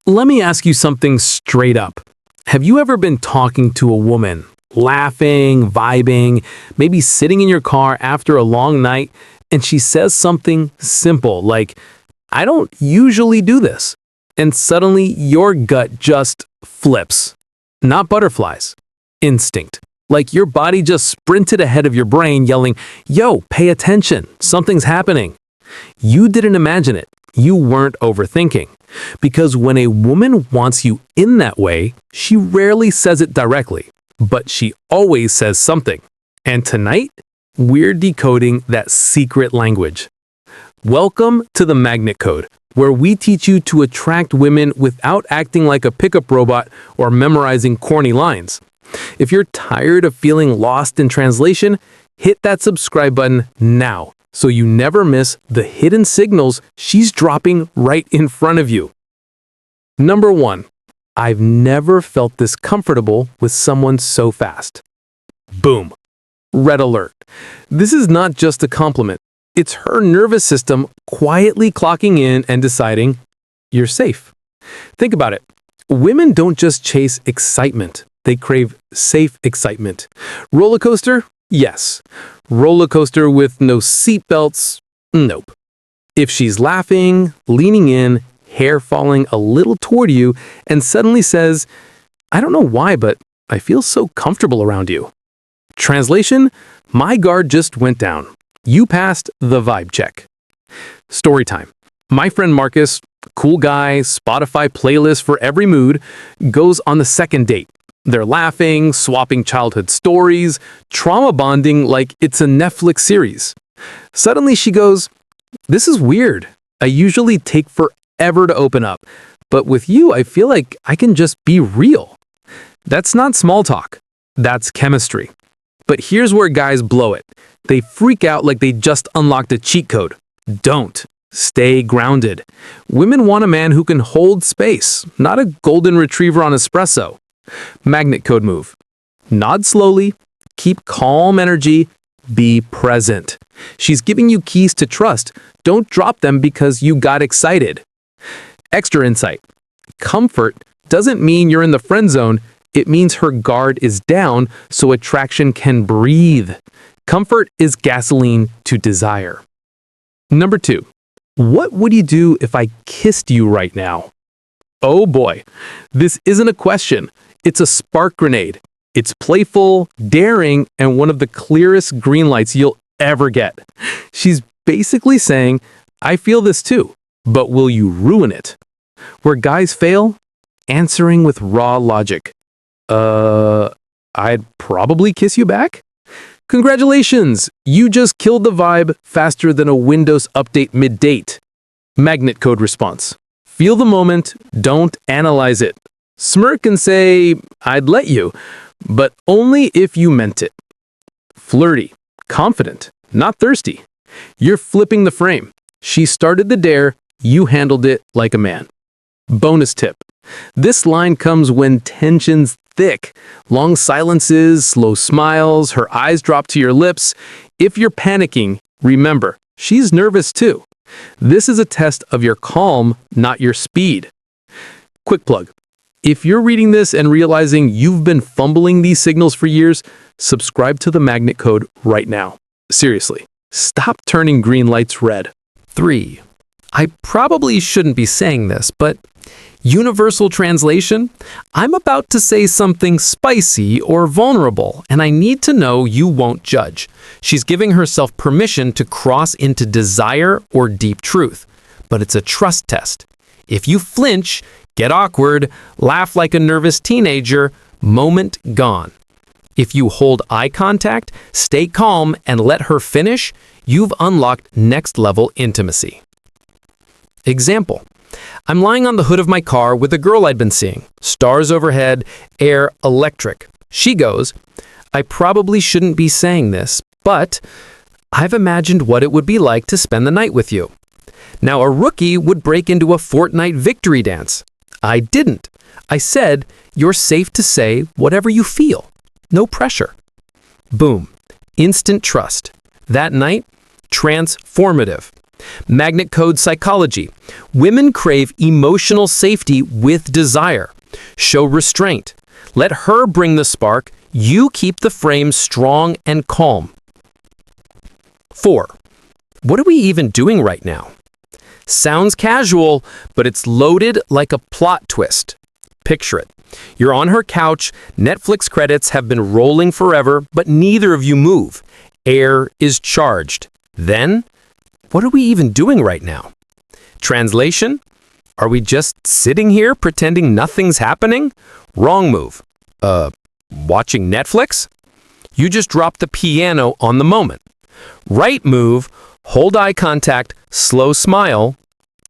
Let me ask you something straight up. Have you ever been talking to a woman, laughing, vibing, maybe sitting in your car after a long night, and she says something simple like, "I don't usually do this," and suddenly your gut just flips? Not butterflies, instinct. Like your body just sprinted ahead of your brain yelling, "Yo, pay attention, something's happening." You didn't imagine it. You weren't overthinking. Because when a woman wants you in that way, she rarely says it directly, but she always says something. And tonight, we're decoding that secret language. Welcome to the Magnet Code, where we teach you to attract women without acting like a pickup robot or memorizing corny lines. If you're tired of feeling lost in translation, hit that subscribe button now so you never miss the hidden signals she's dropping right in front of you. Number 1. I've never felt this comfortable with someone so fast. Boom. Red alert. This is not just a compliment. It's her nervous system quietly clocking in and deciding, you're safe. Think about it. Women don't just chase excitement. They crave safe excitement. Roller coaster? Yes. Roller coaster with no seatbelts? Nope. If she's laughing, leaning in, hair falling a little toward you, and suddenly says, "I don't know why, but I feel so comfortable around you." Translation, my guard just went down. You passed the vibe check. Story time. My friend Marcus, cool guy, Spotify playlist for every mood, goes on the second date. They're laughing, swapping childhood stories, trauma bonding like it's a Netflix series. Suddenly she goes, "This is weird. I usually take forever to open up, but with you I feel like I can just be real." That's not small talk. That's chemistry. But here's where guys blow it. They freak out like they just unlocked a cheat code. Don't. Stay grounded. Women want a man who can hold space, not a golden retriever on espresso. Magnet code move. Nod slowly, keep calm energy, be present. She's giving you keys to trust. Don't drop them because you got excited. Extra insight. Comfort doesn't mean you're in the friend zone. It means her guard is down so attraction can breathe. Comfort is gasoline to desire. Number 2. What would you do if I kissed you right now? Oh boy, this isn't a question. It's a spark grenade. It's playful, daring, and one of the clearest green lights you'll ever get. She's basically saying, I feel this too, but will you ruin it? Where guys fail, answering with raw logic. I'd probably kiss you back? Congratulations! You just killed the vibe faster than a Windows update mid-date. Magnet code response. Feel the moment, don't analyze it. Smirk and say, I'd let you, but only if you meant it. Flirty, confident, not thirsty. You're flipping the frame. She started the dare, you handled it like a man. Bonus tip. This line comes when tension's thick. Long silences, slow smiles, her eyes drop to your lips. If you're panicking, remember, she's nervous too. This is a test of your calm, not your speed. Quick plug. If you're reading this and realizing you've been fumbling these signals for years, subscribe to the Magnet Code right now. Seriously, stop turning green lights red. 3. I probably shouldn't be saying this, but universal translation? I'm about to say something spicy or vulnerable, and I need to know you won't judge. She's giving herself permission to cross into desire or deep truth, but it's a trust test. If you flinch, get awkward, laugh like a nervous teenager, moment gone. If you hold eye contact, stay calm, and let her finish, you've unlocked next-level intimacy. Example. I'm lying on the hood of my car with a girl I'd been seeing. Stars overhead, air electric. She goes, I probably shouldn't be saying this, but I've imagined what it would be like to spend the night with you. Now a rookie would break into a Fortnite victory dance. I didn't. I said, you're safe to say whatever you feel. No pressure. Boom. Instant trust. That night, transformative. Magnet code psychology. Women crave emotional safety with desire. Show restraint. Let her bring the spark. You keep the frame strong and calm. 4. What are we even doing right now? Sounds casual, but it's loaded like a plot twist. Picture it. You're on her couch, Netflix credits have been rolling forever, but neither of you move. Air is charged. Then, what are we even doing right now? Translation? Are we just sitting here pretending nothing's happening? Wrong move. Watching Netflix? You just dropped the piano on the moment. Right move, hold eye contact, slow smile.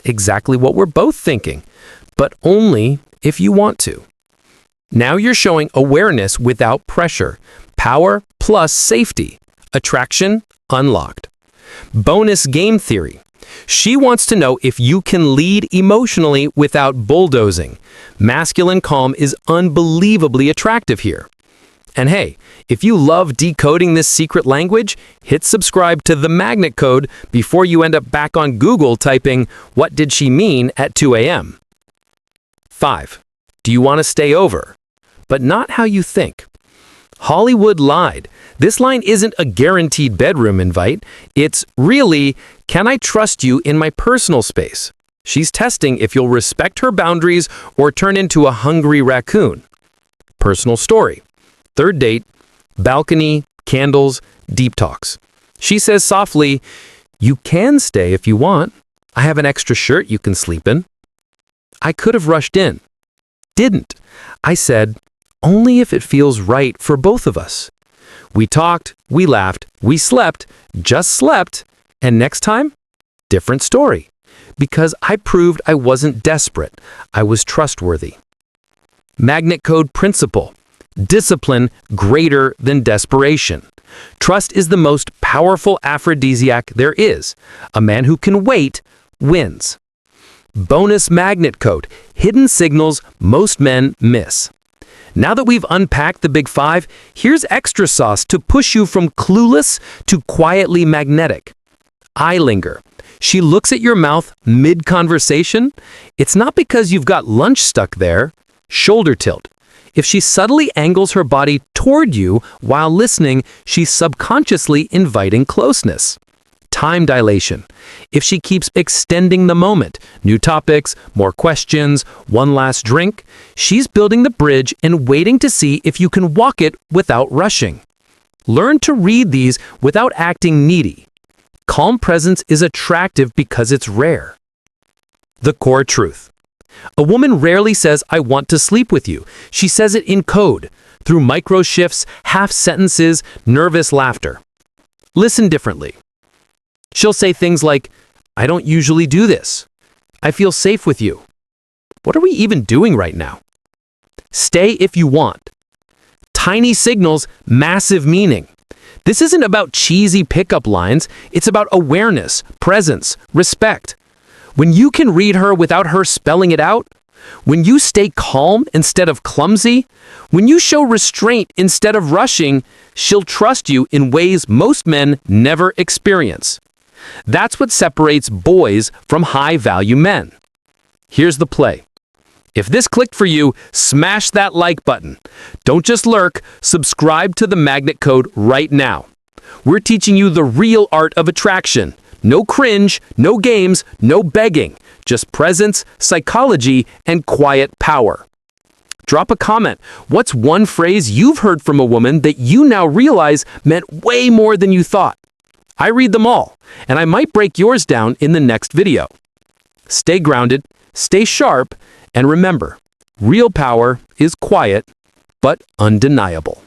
Exactly what we're both thinking, but only if you want to. Now you're showing awareness without pressure. Power plus safety. Attraction unlocked. Bonus game theory. She wants to know if you can lead emotionally without bulldozing. Masculine calm is unbelievably attractive here. And hey, if you love decoding this secret language, hit subscribe to The Magnet Code before you end up back on Google typing, "What did she mean?" at 2 a.m. 5. Do you want to stay over? But not how you think. Hollywood lied. This line isn't a guaranteed bedroom invite. It's really, can I trust you in my personal space? She's testing if you'll respect her boundaries or turn into a hungry raccoon. Personal story. 3rd date, balcony, candles, deep talks. She says softly, "You can stay if you want. I have an extra shirt you can sleep in." I could have rushed in. Didn't. I said, only if it feels right for both of us. We talked, we laughed, we slept, just slept, and next time, different story. Because I proved I wasn't desperate, I was trustworthy. Magnet code principle. Discipline greater than desperation. Trust is the most powerful aphrodisiac there is. A man who can wait wins. Bonus magnet code. Hidden signals most men miss. Now that we've unpacked the big 5, here's extra sauce to push you from clueless to quietly magnetic. Eye linger. She looks at your mouth mid-conversation. It's not because you've got lunch stuck there. Shoulder tilt. If she subtly angles her body toward you while listening, she's subconsciously inviting closeness. Time dilation. If she keeps extending the moment, new topics, more questions, one last drink, she's building the bridge and waiting to see if you can walk it without rushing. Learn to read these without acting needy. Calm presence is attractive because it's rare. The core truth. A woman rarely says, "I want to sleep with you." She says it in code, through micro shifts, half sentences, nervous laughter. Listen differently. She'll say things like, "I don't usually do this. I feel safe with you." What are we even doing right now? Stay if you want. Tiny signals, massive meaning. This isn't about cheesy pickup lines. It's about awareness, presence, respect. When you can read her without her spelling it out, when you stay calm instead of clumsy, when you show restraint instead of rushing, she'll trust you in ways most men never experience. That's what separates boys from high-value men. Here's the play. If this clicked for you, smash that like button. Don't just lurk, subscribe to the Magnet Code right now. We're teaching you the real art of attraction. No cringe, no games, no begging. Just presence, psychology, and quiet power. Drop a comment. What's one phrase you've heard from a woman that you now realize meant way more than you thought? I read them all, and I might break yours down in the next video. Stay grounded, stay sharp, and remember, real power is quiet, but undeniable.